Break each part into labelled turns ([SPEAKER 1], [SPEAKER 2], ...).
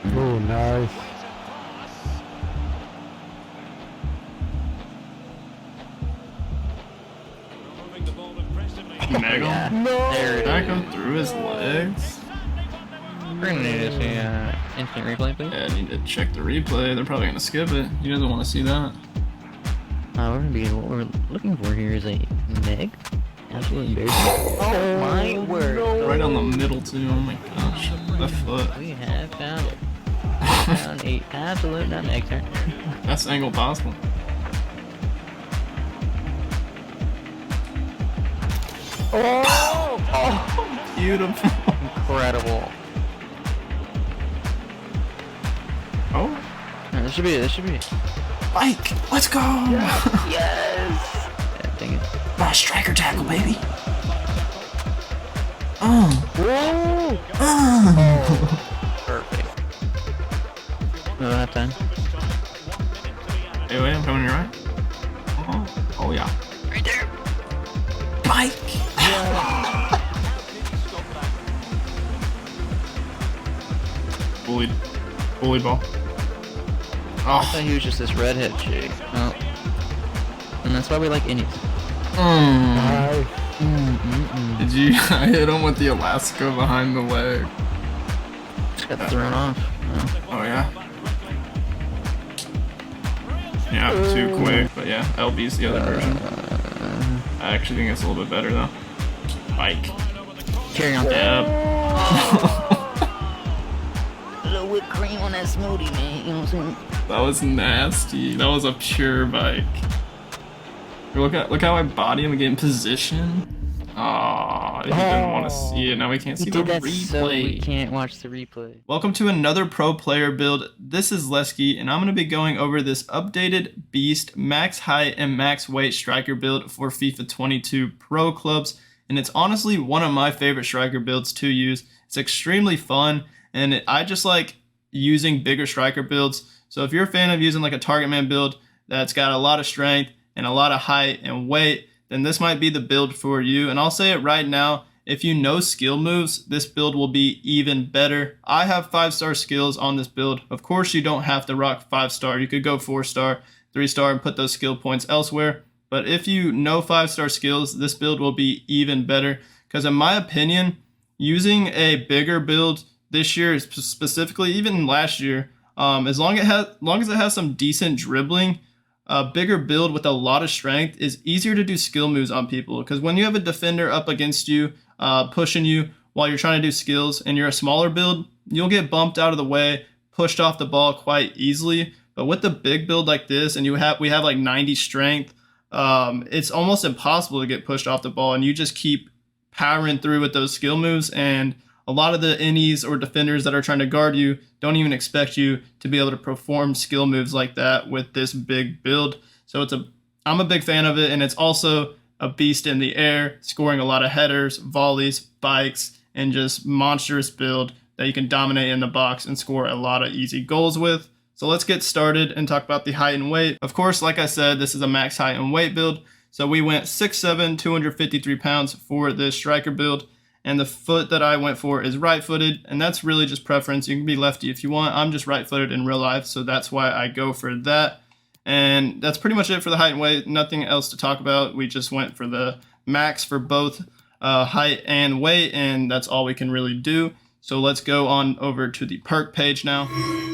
[SPEAKER 1] Oh, nice.
[SPEAKER 2] Mega.
[SPEAKER 3] Yeah.
[SPEAKER 1] No.
[SPEAKER 3] There it
[SPEAKER 2] Back
[SPEAKER 3] is.
[SPEAKER 2] him through his legs.
[SPEAKER 3] We're gonna need to see instant replay, please.
[SPEAKER 2] Yeah, I need to check the replay. They're probably gonna skip it. He doesn't want to see that.
[SPEAKER 3] We're gonna be what we're looking for here is a Meg. Absolutely embarrassing. Oh my word!
[SPEAKER 1] no.
[SPEAKER 2] Right on the middle too. Oh my gosh, the foot.
[SPEAKER 3] We have found it. Found a absolute nutmeg, sir.
[SPEAKER 2] Best angle possible.
[SPEAKER 1] Oh.
[SPEAKER 2] Beautiful.
[SPEAKER 3] Incredible.
[SPEAKER 2] Oh,
[SPEAKER 3] This should be it. This should be it.
[SPEAKER 2] Mike, let's go.
[SPEAKER 3] Yes. Yeah, dang it.
[SPEAKER 2] Striker tackle, baby. Oh.
[SPEAKER 1] Whoa.
[SPEAKER 2] Oh.
[SPEAKER 3] Perfect. No half time.
[SPEAKER 2] Hey, wait, I'm coming to your right. Oh yeah.
[SPEAKER 3] Right there.
[SPEAKER 2] Mike. Bullied ball.
[SPEAKER 3] I
[SPEAKER 2] Oh.
[SPEAKER 3] thought he was just this redhead chick. Oh. And that's why we like Indies.
[SPEAKER 1] Nice.
[SPEAKER 2] Did you? I hit him with the Alaska behind the leg.
[SPEAKER 3] Just got thrown off. Oh.
[SPEAKER 2] Oh yeah. Yeah, too quick. But yeah, LB's the other version. I actually think it's a little bit better though. Mike.
[SPEAKER 3] Carry on.
[SPEAKER 2] Yep.
[SPEAKER 3] A little whipped cream on that smoothie, man. You know what I'm saying?
[SPEAKER 2] That was nasty. That was a pure bike. Look how I body him and get in position. Aw, he didn't want to see it. Now we can't see
[SPEAKER 3] He
[SPEAKER 2] the
[SPEAKER 3] did that so we
[SPEAKER 2] replay.
[SPEAKER 3] can't watch the replay.
[SPEAKER 2] Welcome to another pro player build. This is Lesky, and I'm going to be going over this updated beast max height and max weight striker build for FIFA 22 Pro Clubs. And it's honestly one of my favorite striker builds to use. It's extremely fun, and I just like using bigger striker builds. So if you're a fan of using like a target man build that's got a lot of strength and a lot of height and weight, then this might be the build for you. And I'll say it right now, if you know skill moves, this build will be even better. I have 5-star skills on this build. Of course, you don't have to rock 5-star. You could go 4-star, 3-star, and put those skill points elsewhere. But if you know 5-star skills, this build will be even better. Because in my opinion, using a bigger build this year, specifically even last year, as long as it has some decent dribbling, a bigger build with a lot of strength is easier to do skill moves on people. Because when you have a defender up against you, pushing you while you're trying to do skills, and you're a smaller build, you'll get bumped out of the way, pushed off the ball quite easily. But with the big build like this, and we have like 90 strength, it's almost impossible to get pushed off the ball, and you just keep powering through with those skill moves. And a lot of the innies or defenders that are trying to guard you don't even expect you to be able to perform skill moves like that with this big build. So I'm a big fan of it, and it's also a beast in the air, scoring a lot of headers, volleys, bikes, and just monstrous build that you can dominate in the box and score a lot of easy goals with. So let's get started and talk about the height and weight. Of course, like I said, this is a max height and weight build. So we went 6'7", 253 pounds for this striker build. And the foot that I went for is right-footed, and that's really just preference. You can be lefty if you want. I'm just right-footed in real life, so that's why I go for that. And that's pretty much it for the height and weight. Nothing else to talk about. We just went for the max for both height and weight, and that's all we can really do. So let's go on over to the perk page now.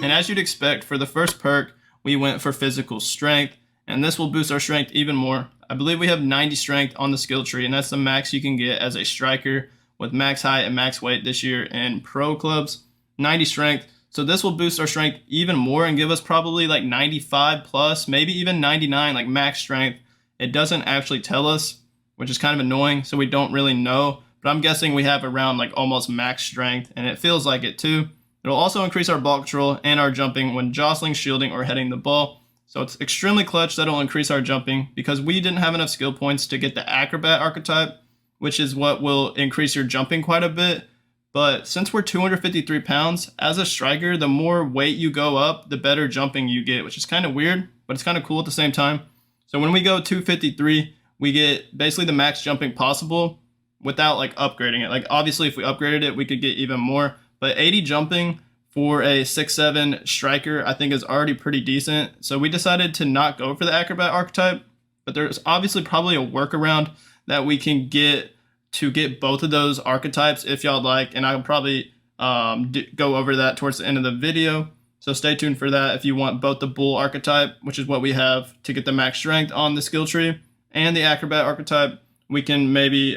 [SPEAKER 2] And as you'd expect, for the first perk, we went for physical strength, and this will boost our strength even more. I believe we have 90 strength on the skill tree, and that's the max you can get as a striker with max height and max weight this year in pro clubs. 90 strength. So this will boost our strength even more and give us probably like 95 plus, maybe even 99, like max strength. It doesn't actually tell us, which is kind of annoying, so we don't really know. But I'm guessing we have around like almost max strength, and it feels like it too. It'll also increase our ball control and our jumping when jostling, shielding, or heading the ball. So it's extremely clutch that it'll increase our jumping because we didn't have enough skill points to get the acrobat archetype, which is what will increase your jumping quite a bit. But since we're 253 pounds, as a striker, the more weight you go up, the better jumping you get, which is kind of weird, but it's kind of cool at the same time. So when we go 253, we get basically the max jumping possible without like upgrading it. Like obviously if we upgraded it, we could get even more, but 80 jumping for a 6'7" striker, I think is already pretty decent. So we decided to not go for the acrobat archetype, but there's obviously probably a workaround that we can get to get both of those archetypes if y'all like, and I'll probably go over that towards the end of the video. So stay tuned for that if you want both the bull archetype, which is what we have to get the max strength on the skill tree, and the acrobat archetype. We can maybe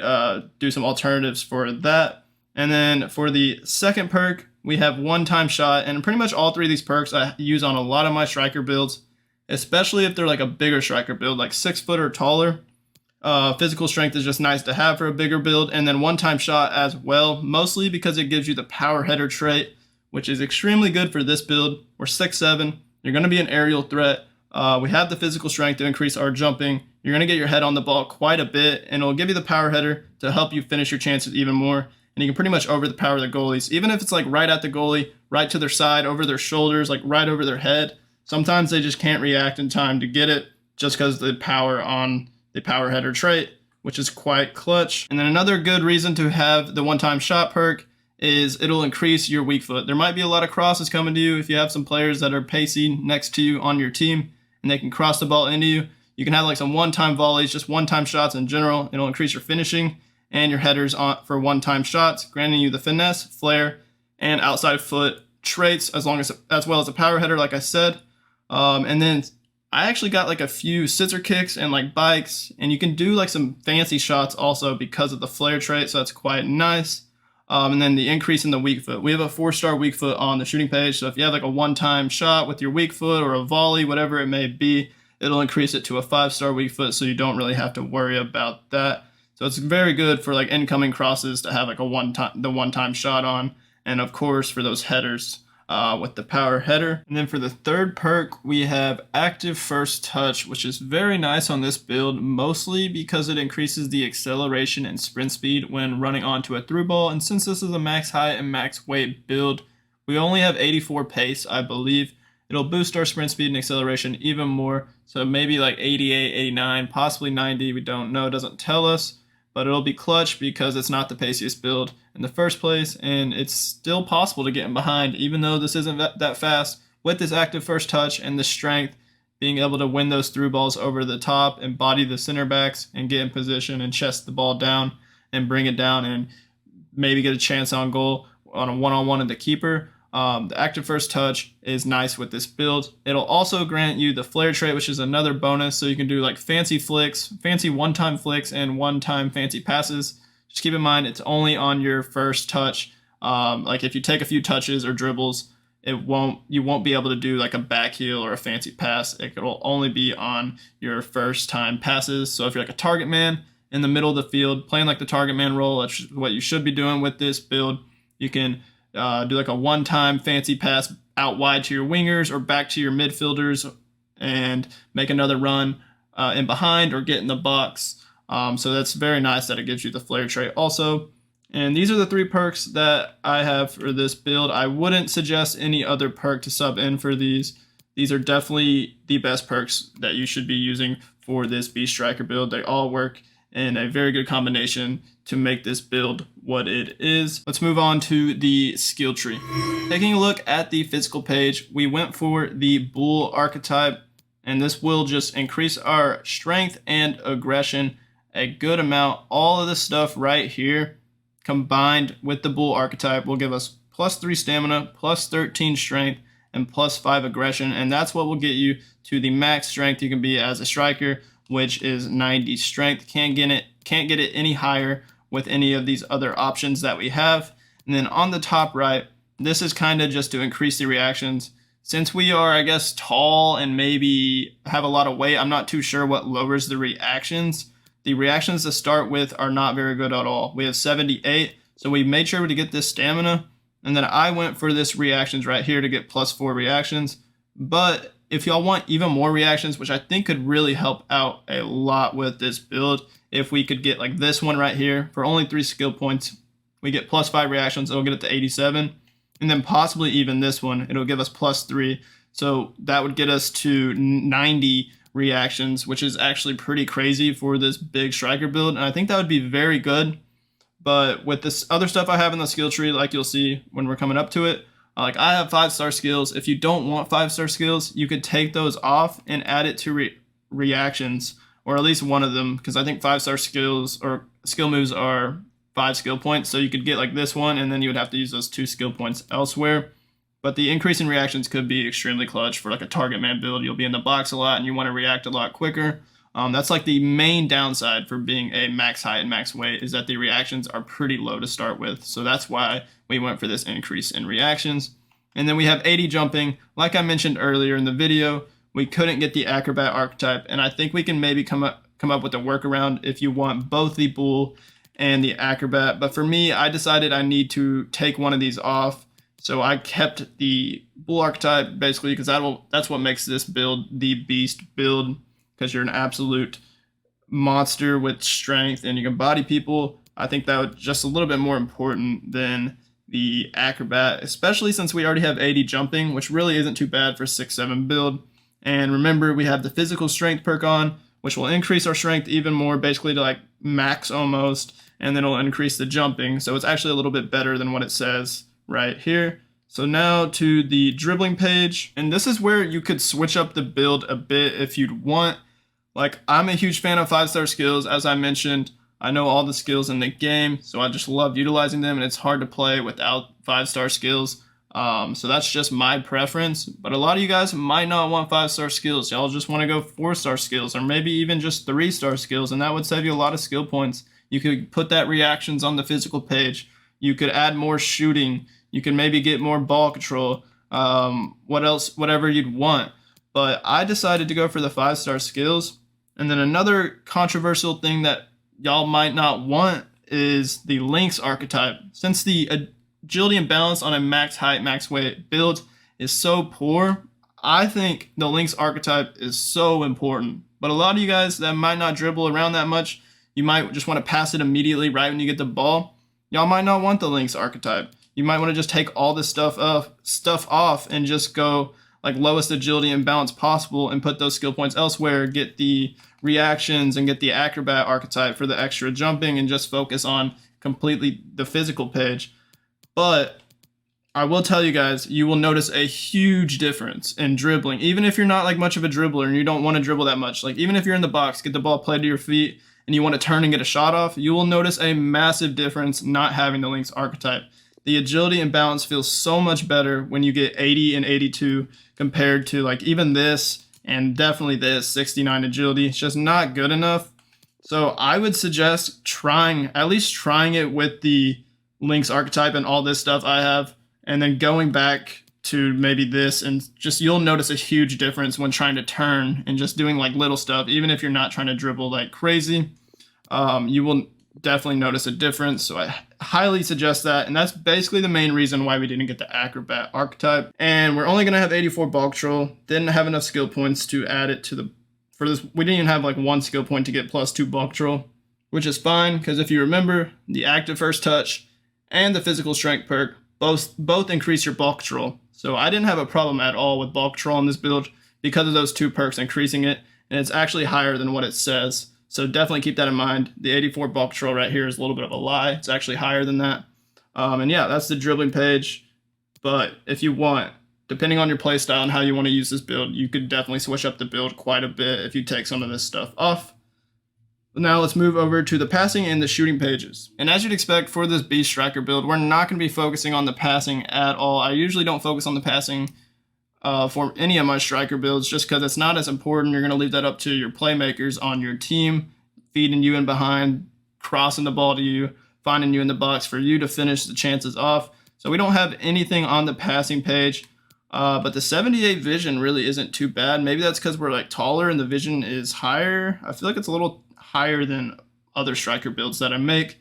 [SPEAKER 2] do some alternatives for that. And then for the second perk, we have one-time shot, and pretty much all three of these perks I use on a lot of my striker builds, especially if they're like a bigger striker build, like 6 foot or taller. Physical strength is just nice to have for a bigger build, and then one-time shot as well, mostly because it gives you the power header trait, which is extremely good for this build. We're 6'7", you're going to be an aerial threat. We have the physical strength to increase our jumping. You're going to get your head on the ball quite a bit, and it'll give you the power header to help you finish your chances even more. And you can pretty much overpower the goalies, even if it's like right at the goalie, right to their side, over their shoulders, like right over their head. Sometimes they just can't react in time to get it just because the power on the power header trait, which is quite clutch. And then another good reason to have the one-time shot perk is it'll increase your weak foot. There might be a lot of crosses coming to you if you have some players that are pacey next to you on your team and they can cross the ball into you. You can have like some one-time volleys, just one-time shots in general. It'll increase your finishing and your headers for one-time shots, granting you the finesse, flair, and outside foot traits as well as a power header, like I said. And then I actually got like a few scissor kicks and like bikes, and you can do like some fancy shots also because of the flair trait, so that's quite nice. And then the increase in the weak foot. We have a 4-star weak foot on the shooting page, so if you have like a one-time shot with your weak foot or a volley, whatever it may be, it'll increase it to a 5-star weak foot, so you don't really have to worry about that. So it's very good for like incoming crosses to have like the one-time shot on, and of course for those headers with the power header. And then for the third perk, we have active first touch, which is very nice on this build, mostly because it increases the acceleration and sprint speed when running onto a through ball. And since this is a max height and max weight build, we only have 84 pace, I believe. It'll boost our sprint speed and acceleration even more. So maybe like 88, 89, possibly 90. We don't know, it doesn't tell us. But it'll be clutch because it's not the paciest build in the first place, and it's still possible to get in behind, even though this isn't that fast. With this active first touch and the strength, being able to win those through balls over the top and body the center backs and get in position and chest the ball down and bring it down and maybe get a chance on goal on a one-on-one at the keeper. The active first touch is nice with this build. It'll also grant you the flair trait, which is another bonus, so you can do like fancy flicks, fancy one-time flicks, and one-time fancy passes. Just keep in mind it's only on your first touch. Like if you take a few touches or dribbles, you won't be able to do like a back heel or a fancy pass. It will only be on your first time passes. So if you're like a target man in the middle of the field, playing like the target man role, that's what you should be doing with this build. You can do like a one-time fancy pass out wide to your wingers or back to your midfielders and make another run in behind or get in the box. So that's very nice that it gives you the flair trait also. And these are the 3 perks that I have for this build. I wouldn't suggest any other perk to sub in for these. These are definitely the best perks that you should be using for this Beast Striker build. They all work in a very good combination to make this build what it is. Let's move on to the skill tree. Taking a look at the physical page, we went for the bull archetype, and this will just increase our strength and aggression a good amount. All of this stuff right here combined with the bull archetype will give us +3 stamina, +13 strength, and +5 aggression, and that's what will get you to the max strength you can be as a striker, which is 90 strength. Can't get it any higher with any of these other options that we have. And then on the top right, this is kind of just to increase the reactions. Since we are, I guess, tall and maybe have a lot of weight, I'm not too sure what lowers the reactions. The reactions to start with are not very good at all. We have 78, so we made sure to get this stamina. And then I went for this reactions right here to get +4 reactions. But if y'all want even more reactions, which I think could really help out a lot with this build, if we could get like this one right here for only 3 skill points, we get +5 reactions, it'll get it to 87. And then possibly even this one, it'll give us +3. So that would get us to 90 reactions, which is actually pretty crazy for this big striker build. And I think that would be very good. But with this other stuff I have in the skill tree, like you'll see when we're coming up to it, Like I have 5-star skills. If you don't want 5-star skills, you could take those off and add it to reactions, or at least one of them, because I think 5-star skills or skill moves are 5 skill points. So you could get like this one, and then you would have to use those 2 skill points elsewhere. But the increase in reactions could be extremely clutch for like a target man build. You'll be in the box a lot and you want to react a lot quicker. That's like the main downside for being a max height and max weight, is that the reactions are pretty low to start with. So that's why we went for this increase in reactions. And then we have 80 jumping. Like I mentioned earlier in the video, we couldn't get the acrobat archetype, and I think we can maybe come up with a workaround if you want both the bull and the acrobat. But for me, I decided I need to take one of these off. So I kept the bull archetype basically because that's what makes this build the beast build, because you're an absolute monster with strength and you can body people. I think that was just a little bit more important than the acrobat, especially since we already have 80 jumping, which really isn't too bad for 6-7 build. And remember, we have the physical strength perk on, which will increase our strength even more, basically to like max almost, and then it'll increase the jumping. So it's actually a little bit better than what it says right here. So now to the dribbling page, and this is where you could switch up the build a bit if you'd want. Like, I'm a huge fan of 5-star skills. As I mentioned, I know all the skills in the game, so I just love utilizing them, and it's hard to play without 5-star skills. So that's just my preference, but a lot of you guys might not want 5-star skills. Y'all just want to go 4-star skills, or maybe even just 3-star skills, and that would save you a lot of skill points. You could put that reactions on the physical page. You could add more shooting. You can maybe get more ball control. What else? Whatever you'd want. But I decided to go for the 5-star skills. And then another controversial thing that y'all might not want is the Lynx archetype. Since the agility and balance on a max height, max weight build is so poor, I think the Lynx archetype is so important. But a lot of you guys that might not dribble around that much, you might just want to pass it immediately right when you get the ball. Y'all might not want the Lynx archetype. You might want to just take all this stuff off and just go like lowest agility and balance possible and put those skill points elsewhere, get the reactions and get the acrobat archetype for the extra jumping, and just focus on completely the physical page. But I will tell you guys, you will notice a huge difference in dribbling. Even if you're not like much of a dribbler and you don't want to dribble that much, like even if you're in the box, get the ball played to your feet and you want to turn and get a shot off, you will notice a massive difference not having the Lynx archetype. The agility and balance feels so much better when you get 80 and 82 compared to like even this and definitely this 69 agility. It's just not good enough. So I would suggest at least trying it with the Lynx archetype and all this stuff I have, and then going back to maybe this, and just you'll notice a huge difference when trying to turn and just doing like little stuff. Even if you're not trying to dribble like crazy, you will definitely notice a difference. So I highly suggest that, and that's basically the main reason why we didn't get the acrobat archetype. And we're only going to have 84 ball control. Didn't have enough skill points to add it to for this. We didn't even have like one skill point to get +2 ball control, which is fine, because if you remember, the active first touch and the physical strength perk both increase your ball control. So I didn't have a problem at all with ball control in this build because of those 2 perks increasing it, and it's actually higher than what it says. So definitely keep that in mind. The 84 ball control right here is a little bit of a lie. It's actually higher than that. And yeah, that's the dribbling page. But if you want, depending on your playstyle and how you want to use this build, you could definitely switch up the build quite a bit if you take some of this stuff off. Now let's move over to the passing and the shooting pages. And as you'd expect for this Beast Striker build, we're not going to be focusing on the passing at all. I usually don't focus on the passing for any of my striker builds, just because it's not as important. You're going to leave that up to your playmakers on your team, feeding you in behind, crossing the ball to you, finding you in the box for you to finish the chances off. So we don't have anything on the passing page, but the 78 vision really isn't too bad. Maybe that's because we're like taller and the vision is higher. I feel like it's a little higher than other striker builds that I make.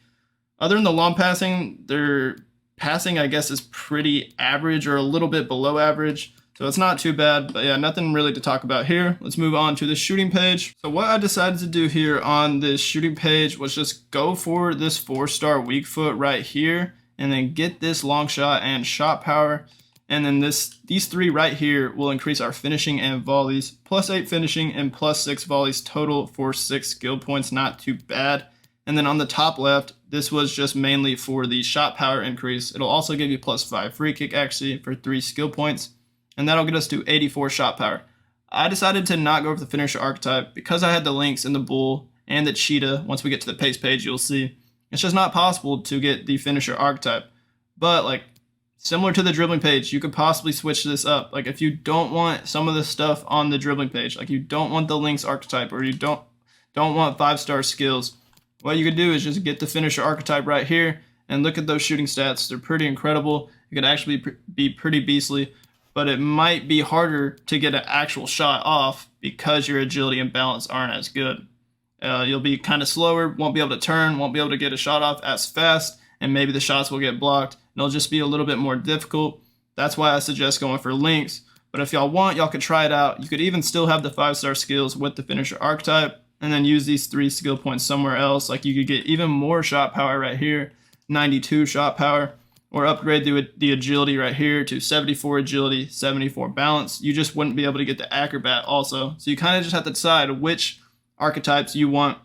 [SPEAKER 2] Other than the long passing, their passing I guess is pretty average or a little bit below average. So it's not too bad, but yeah, nothing really to talk about here. Let's move on to the shooting page. So what I decided to do here on this shooting page was just go for this 4-star weak foot right here, and then get this long shot and shot power. And then these 3 right here will increase our finishing and volleys, +8 finishing and +6 volleys total for 6 skill points. Not too bad. And then on the top left, this was just mainly for the shot power increase. It'll also give you +5 free kick accuracy for 3 skill points, and that'll get us to 84 shot power. I decided to not go for the finisher archetype because I had the Lynx and the Bull and the Cheetah. Once we get to the pace page, you'll see it's just not possible to get the finisher archetype. But like similar to the dribbling page, you could possibly switch this up. Like if you don't want some of the stuff on the dribbling page, like you don't want the Lynx archetype or you don't want 5-star skills, what you could do is just get the finisher archetype right here and look at those shooting stats. They're pretty incredible. It could actually be pretty beastly, but it might be harder to get an actual shot off because your agility and balance aren't as good. You'll be kind of slower, won't be able to turn, won't be able to get a shot off as fast, and maybe the shots will get blocked. It'll just be a little bit more difficult. That's why I suggest going for Lynx. But if y'all want, y'all could try it out. You could even still have the 5-star skills with the finisher archetype and then use these 3 skill points somewhere else. Like you could get even more shot power right here, 92 shot power, or upgrade the agility right here to 74 agility, 74 balance. You just wouldn't be able to get the acrobat also. So you kind of just have to decide which archetypes you want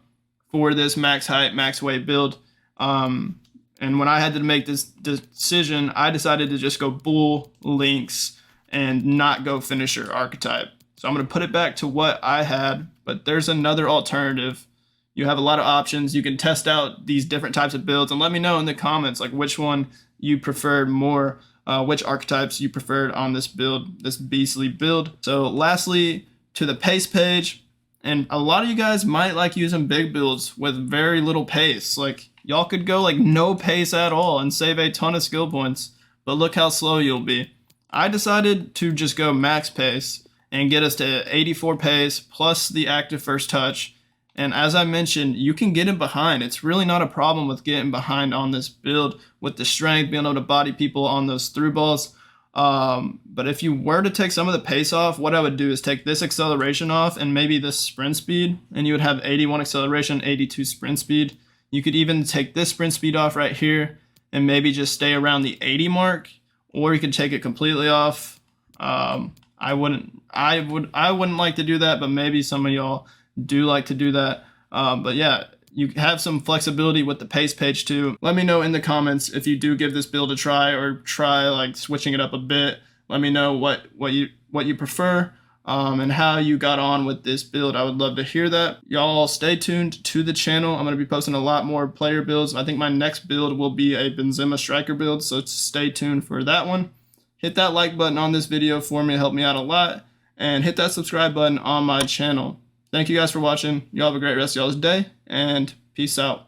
[SPEAKER 2] for this max height, max weight build. And when I had to make this decision, I decided to just go Bull, Lynx, and not go finisher archetype. So I'm going to put it back to what I had, but there's another alternative. You have a lot of options. You can test out these different types of builds and let me know in the comments like which one you preferred more, which archetypes you preferred on this build, this beastly build. So lastly, to the pace page, and a lot of you guys might like using big builds with very little pace. Like y'all could go like no pace at all and save a ton of skill points, but look how slow you'll be. I decided to just go max pace and get us to 84 pace plus the active first touch. And as I mentioned, you can get in behind. It's really not a problem with getting behind on this build with the strength, being able to body people on those through balls. But if you were to take some of the pace off, what I would do is take this acceleration off and maybe this sprint speed, and you would have 81 acceleration, 82 sprint speed. You could even take this sprint speed off right here and maybe just stay around the 80 mark, or you could take it completely off. I wouldn't like to do that, but maybe some of y'all do like to do that. But yeah, you have some flexibility with the pace page too. Let me know in the comments if you do give this build a try or try like switching it up a bit. Let me know what you prefer and how you got on with this build. I would love to hear that. Y'all stay tuned to the channel. I'm going to be posting a lot more player builds. I think my next build will be a Benzema striker build, so stay tuned for that one. Hit that like button on this video for me, help me out a lot, and hit that subscribe button on my channel. Thank you guys for watching. Y'all have a great rest of y'all's day, and peace out.